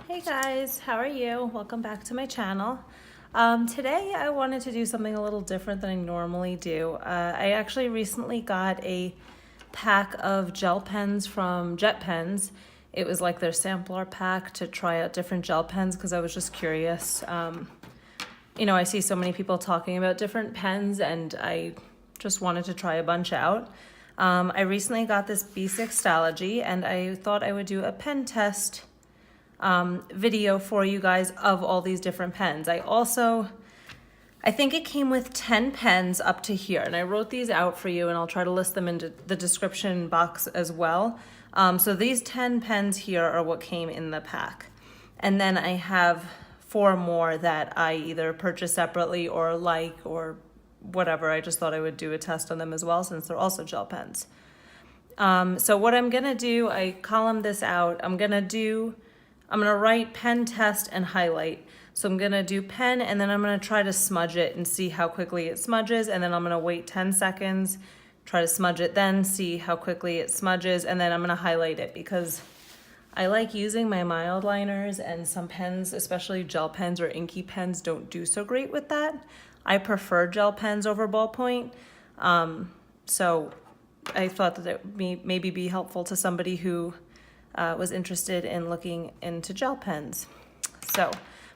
Hey guys, how are you? Welcome back to my channel. Today I wanted to do something a little different than I normally do. I actually recently got a pack of gel pens from Jet Pens. It was like their sampler pack to try out different gel pens because I was just curious. I see so many people talking about different pens and I just wanted to try a bunch out. I recently got this B6 Stalogy and I thought I would do a pen test video for you guys of all these different pens. I think it came with 10 pens up to here, and I wrote these out for you and I'll try to list them in the description box as well. So these 10 pens here are what came in the pack. And then I have 4 more that I either purchased separately or whatever. I just thought I would do a test on them as well since they're also gel pens. So what I'm gonna do, I column this out. I'm gonna write pen test and highlight. So I'm gonna do pen and then I'm gonna try to smudge it and see how quickly it smudges, and then I'm gonna wait 10 seconds, try to smudge it, then see how quickly it smudges, and then I'm gonna highlight it because I like using my mild liners, and some pens, especially gel pens or inky pens, don't do so great with that. I prefer gel pens over ballpoint. So I thought that it would maybe be helpful to somebody who was interested in looking into gel pens. So I'm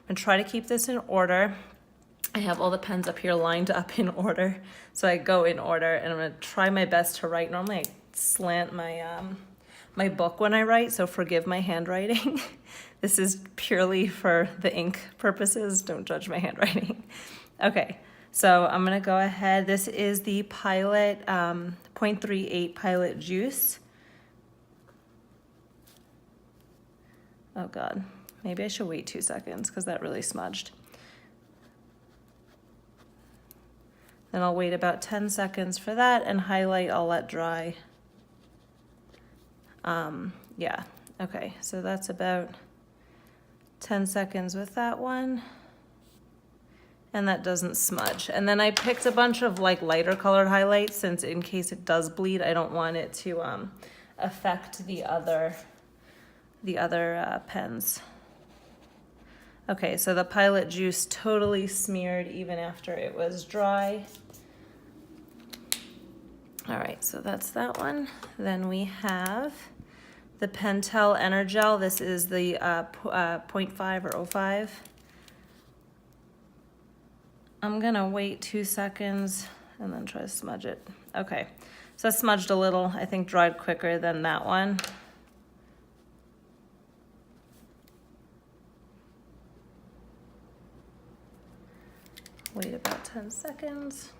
gonna try to keep this in order. I have all the pens up here lined up in order, so I go in order, and I'm gonna try my best to write. Normally I slant my book when I write, so forgive my handwriting. This is purely for the ink purposes. Don't judge my handwriting. Okay, so I'm gonna go ahead. This is the Pilot 0.38 Pilot Juice. Oh God, maybe I should wait 2 seconds because that really smudged. Then I'll wait about 10 seconds for that, and highlight I'll let dry. Yeah, okay, so that's about 10 seconds with that one. And that doesn't smudge. And then I picked a bunch of lighter colored highlights, since in case it does bleed, I don't want it to affect the other pens. Okay, so the Pilot Juice totally smeared even after it was dry. All right, so that's that one. Then we have the Pentel Energel. This is the 0.5 or 0.5. I'm gonna wait 2 seconds and then try to smudge it. Okay, so that smudged a little, I think dried quicker than that one. Wait about 10 seconds.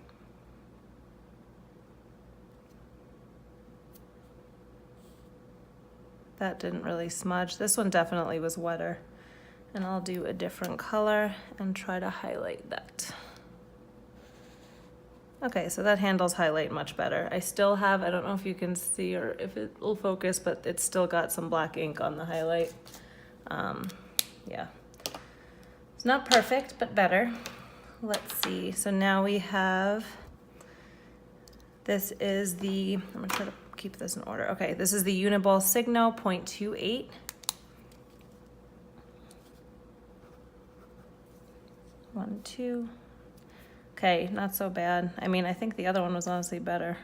That didn't really smudge. This one definitely was wetter. And I'll do a different color and try to highlight that. Okay, so that handles highlight much better. I still have, I don't know if you can see or if it will focus, but it's still got some black ink on the highlight. Yeah. It's not perfect, but better. Let's see, so now we have, this is the, I'm gonna try to keep this in order. Okay, this is the Uniball Signo 0.28. One, two. Okay, not so bad. I mean, I think the other one was honestly better.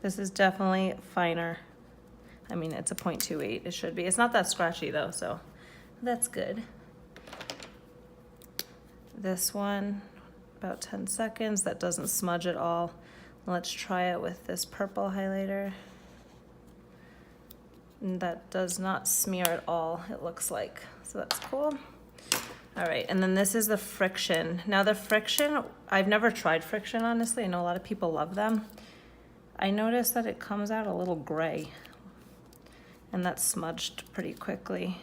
This is definitely finer. I mean, it's a 0.28, it should be. It's not that scratchy though, so that's good. This one, about 10 seconds. That doesn't smudge at all. Let's try it with this purple highlighter. And that does not smear at all, it looks like. So that's cool. All right, and then this is the Frixion. Now the Frixion, I've never tried Frixion, honestly. I know a lot of people love them. I noticed that it comes out a little gray, and that smudged pretty quickly.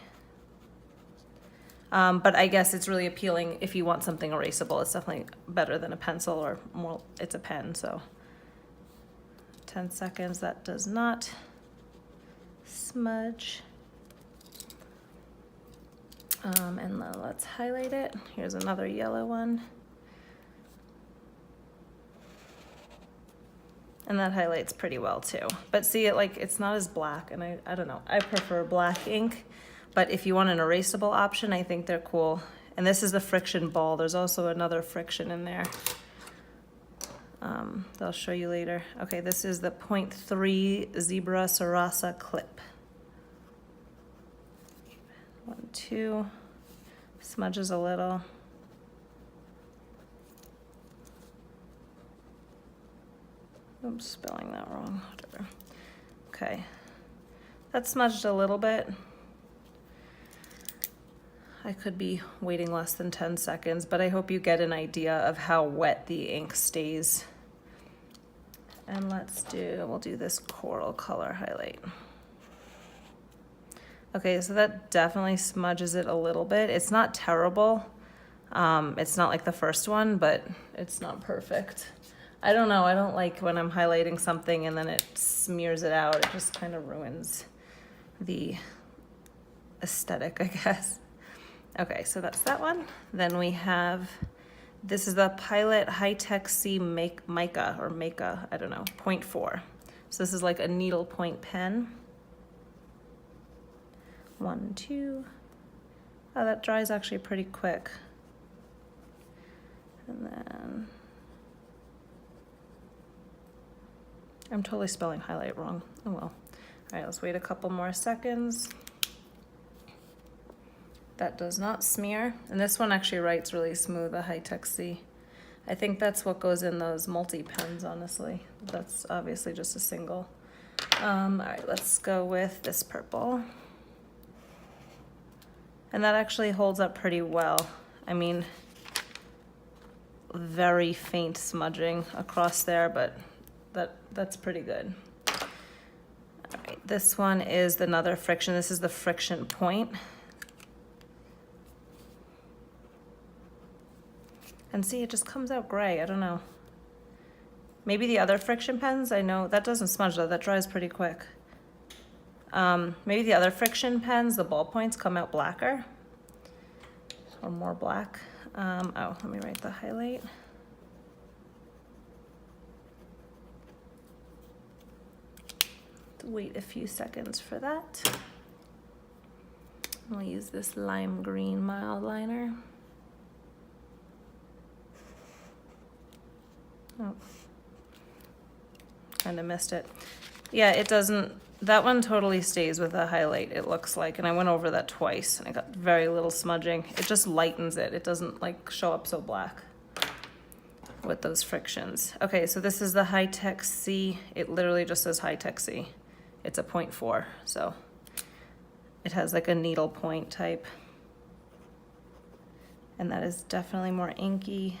But I guess it's really appealing if you want something erasable. It's definitely better than a pencil, or more, it's a pen, so. 10 seconds, that does not smudge. And then let's highlight it. Here's another yellow one. And that highlights pretty well too. But see, it's not as black, and I don't know. I prefer black ink, but if you want an erasable option, I think they're cool. And this is the frixion ball. There's also another frixion in there. They'll show you later. Okay, this is the 0.3 Zebra Sarasa clip. 1, 2, smudges a little. Oops, spelling that wrong, whatever. Okay, that smudged a little bit. I could be waiting less than 10 seconds, but I hope you get an idea of how wet the ink stays. And we'll do this coral color highlight. Okay, so that definitely smudges it a little bit. It's not terrible. It's not like the first one, but it's not perfect. I don't know, I don't like when I'm highlighting something and then it smears it out. It just kind of ruins the aesthetic, I guess. Okay, so that's that one. Then we have, this is the Pilot Hi-Tec-c mica, or mica, I don't know, 0.4. So this is like a needle point pen. 1, 2. Oh, that dries actually pretty quick. And then, I'm totally spelling highlight wrong. Oh well. All right, let's wait a couple more seconds. That does not smear. And this one actually writes really smooth, the Hi-Tec-c. I think that's what goes in those multi-pens, honestly. That's obviously just a single. All right, let's go with this purple. And that actually holds up pretty well. I mean, very faint smudging across there, but that's pretty good. All right, this one is another frixion. This is the frixion point. And see, it just comes out gray. I don't know. Maybe the other frixion pens, I know that doesn't smudge though, that dries pretty quick. Maybe the other frixion pens, the ballpoints, come out blacker or more black. Oh, let me write the highlight. Wait a few seconds for that. I'll use this lime green mild liner. Oh, kind of missed it. Yeah, it doesn't, that one totally stays with the highlight, it looks like, and I went over that twice and I got very little smudging. It just lightens it. It doesn't like show up so black with those frictions. Okay, so this is the Hi-Tec-c. It literally just says Hi-Tec-c. It's a 0.4, so it has like a needle point type. And that is definitely more inky.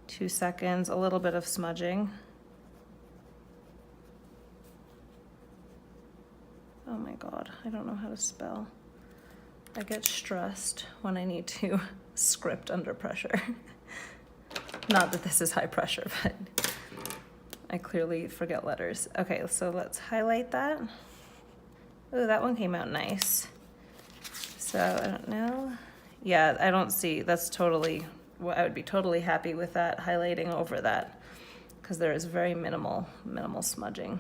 2 seconds, a little bit of smudging. Oh my God, I don't know how to spell. I get stressed when I need to script under pressure. Not that this is high pressure, but I clearly forget letters. Okay, so let's highlight that. Oh, that one came out nice. So I don't know. Yeah, I don't see, that's totally, well, I would be totally happy with that, highlighting over that, because there is very minimal smudging.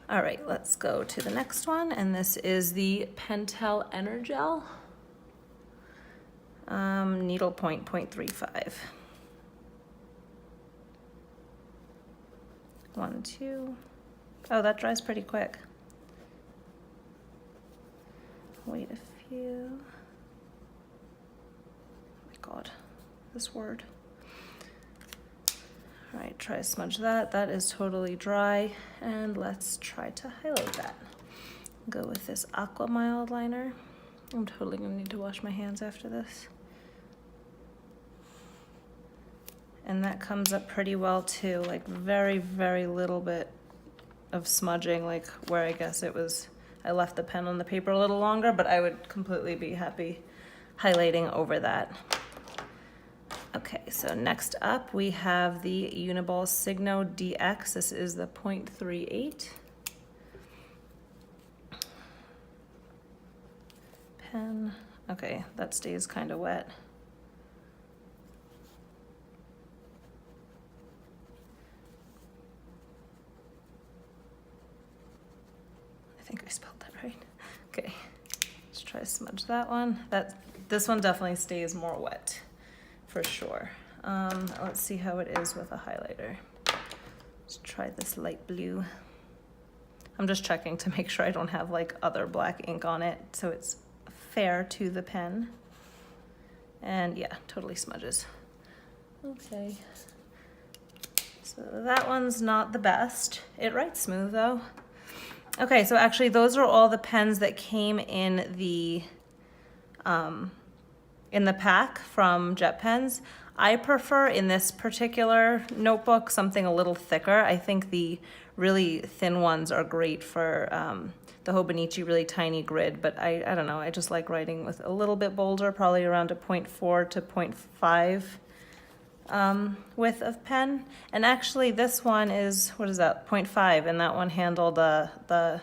All right, let's go to the next one, and this is the Pentel Energel. Needle point 0.35. 1, 2. Oh, that dries pretty quick. Wait a few. Oh my God, this word. All right, try to smudge that. That is totally dry. And let's try to highlight that. Go with this aqua mild liner. I'm totally gonna need to wash my hands after this. And that comes up pretty well too, like very, very little bit of smudging, like where I guess it was, I left the pen on the paper a little longer, but I would completely be happy highlighting over that. Okay, so next up we have the Uniball Signo Dx. This is the 0.38 pen. Okay, that stays kind of wet. think I spelled that right. Okay, let's try to smudge that one. This one definitely stays more wet, for sure. Let's see how it is with a highlighter. Let's try this light blue. I'm just checking to make sure I don't have like other black ink on it, so it's fair to the pen. And yeah, totally smudges. Okay. So that one's not the best. It writes smooth though. Okay, so actually those are all the pens that came in the pack from Jet Pens. I prefer in this particular notebook something a little thicker. I think the really thin ones are great for the Hobonichi really tiny grid, but I don't know, I just like writing with a little bit bolder, probably around a 0.4 to 0.5 width of pen. And actually this one is, what is that, 0.5, and that one handled the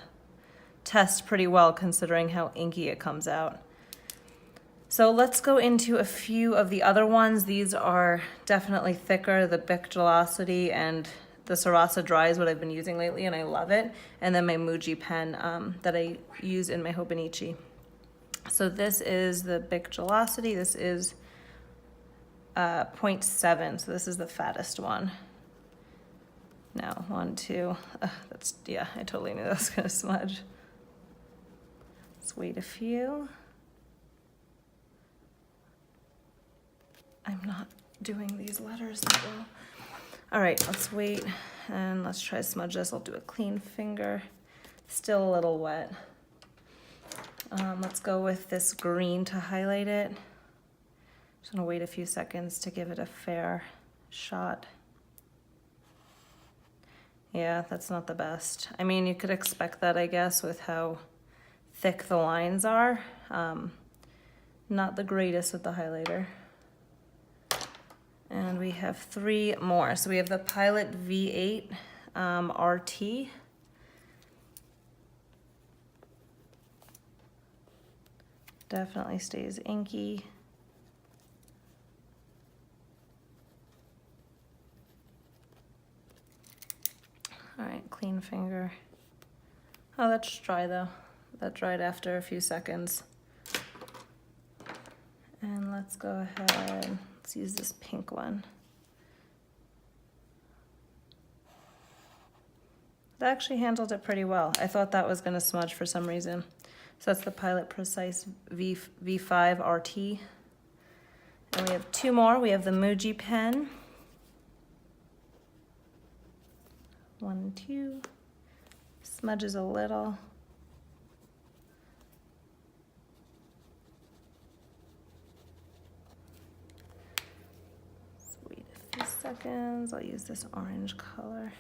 test pretty well considering how inky it comes out. So let's go into a few of the other ones. These are definitely thicker, the Bic Gelocity and the Sarasa Dry is what I've been using lately and I love it. And then my Moji pen that I use in my Hobonichi. So this is the Bic Gelocity. This is 0.7, so this is the fattest one. Now, 1, 2, that's, yeah, I totally knew that was gonna smudge. Let's wait a few. I'm not doing these letters that well. All right, let's wait and let's try to smudge this. I'll do a clean finger. Still a little wet. Let's go with this green to highlight it. Just gonna wait a few seconds to give it a fair shot. Yeah, that's not the best. I mean, you could expect that, I guess, with how thick the lines are. Not the greatest with the highlighter. And we have 3 more. So we have the Pilot V8 RT. Definitely stays inky. All right, clean finger. Oh, that's dry though. That dried after a few seconds. And let's go ahead, let's use this pink one. That actually handled it pretty well. I thought that was gonna smudge for some reason. So that's the Pilot Precise V5 RT. And we have 2 more. We have the Moji Pen. 1, 2, smudges a little. Let's wait a few seconds. I'll use this orange color.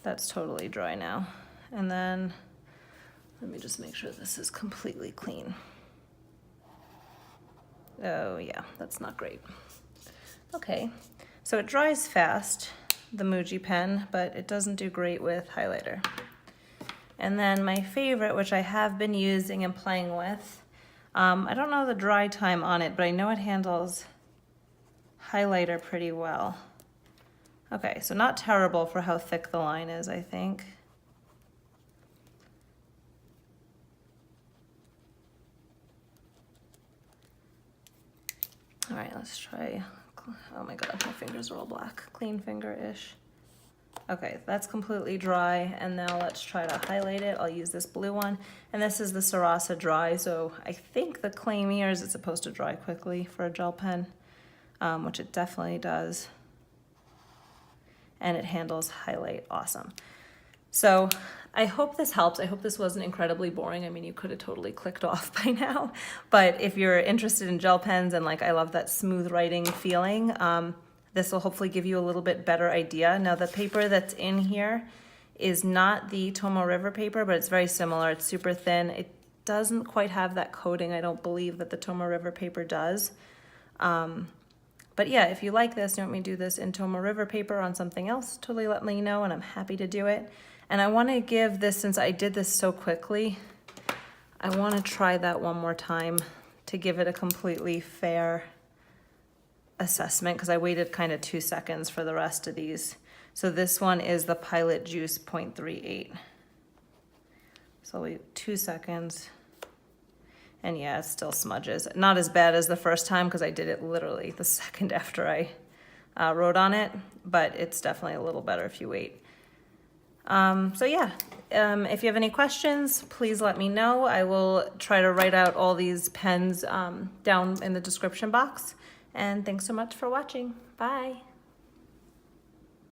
That's totally dry now. And then let me just make sure this is completely clean. Oh yeah, that's not great. Okay, so it dries fast, the Moji pen, but it doesn't do great with highlighter. And then my favorite, which I have been using and playing with, I don't know the dry time on it, but I know it handles highlighter pretty well. Okay, so not terrible for how thick the line is, I think. All right, let's try, oh my God, my fingers are all black, clean finger-ish. Okay, that's completely dry, and now let's try to highlight it. I'll use this blue one, and this is the Sarasa Dry, so I think the claim here is it's supposed to dry quickly for a gel pen, which it definitely does. And it handles highlight awesome. So I hope this helps. I hope this wasn't incredibly boring. I mean, you could have totally clicked off by now, but if you're interested in gel pens and like I love that smooth writing feeling, this will hopefully give you a little bit better idea. Now the paper that's in here is not the Tomoe River paper, but it's very similar. It's super thin. It doesn't quite have that coating, I don't believe, that the Tomoe River paper does. But yeah, if you like this, you want me to do this in Tomoe River paper on something else, totally let me know and I'm happy to do it. And I want to give this, since I did this so quickly, I want to try that one more time to give it a completely fair assessment, because I waited kind of 2 seconds for the rest of these. So this one is the Pilot Juice 0.38. So wait 2 seconds. And yeah, it still smudges. Not as bad as the first time because I did it literally the second after I wrote on it, but it's definitely a little better if you wait. So yeah, if you have any questions, please let me know. I will try to write out all these pens down in the description box. And thanks so much for watching. Bye.